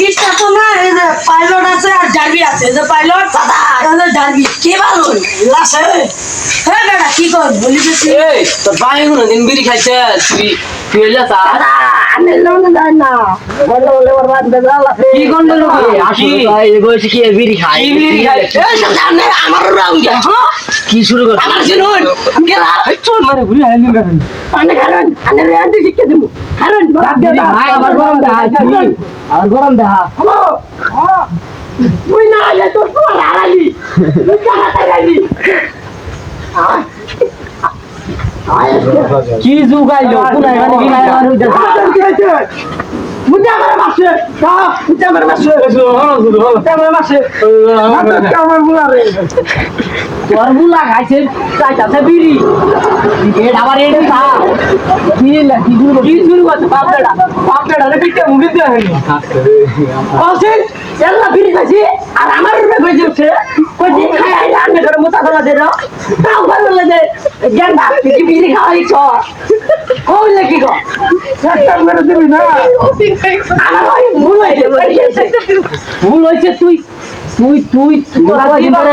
ইস্টা তো না এই যে পাইলট আছে আর ডার্বি আছে এই যে পাইলট দাদা এই যে ডার্বি কে ভালো লাসে হ্যাঁ বেটা কি কর বলি যে এই তোর ভাই দিন বিড়ি খাইছে তুই এলা তা দাদা আমি লোন দেন না বড় বলে বরবাদ বেজাল আছে কি গন্ডল আসি ভাই এই বয়সে কি বিড়ি খায় কি বিড়ি খাই এই সামনে আমার রাউন্ড হ্যাঁ কি শুরু করছ আমার শুনুন গেলা চল মারে ঘুরে আইলি না আনে কারণ আনে রেন্টি শিখে দেবো কারণ ভাই আমার গরম দেহা আমার গরম দেহা তুই না আলে তোর তো হারালি তুই কারা হারালি কি যুগাইলো কোন এখানে কি নাই আমার হইতাছে মুজে আমার মাসে মুজে আমার মাসে আমার মাসে আমার বুলারে তোর বুলা খাইছে চাইতাছে বিড়ি এটা আবার এই তা কি শুরু করছে বাপটা রে পিটে মুড়ি দিয়ে হইনি কসেন এল্লা বিড়ি খাইছি আর আমার রূপে কই যাচ্ছে কই দিন খাই আইলা আমি ঘরে মুতা করা দে না তাও ভালো লাগে গেন্দা কি বিড়ি খাওয়াই ছ কই লাগি গো সত্তর মেরে দিবি না আমার ভাই ভুল হয়েছে ভুল হইছে তুই তুই তুই তোরা কি করে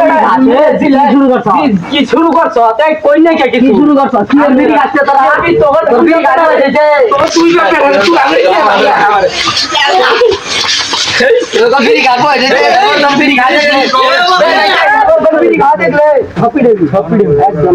কি শুরু করছ তাই কই না কি কি শুরু করছ কি এর বিড়ি খাচ্ছে তোরা আমি তোর বিড়ি কাটা হয়েছে তুই তুই আমি বিড়ি খাবো বিড়ি খাই বিড়ি খাওয়া দেখলে হপি দেবি একদম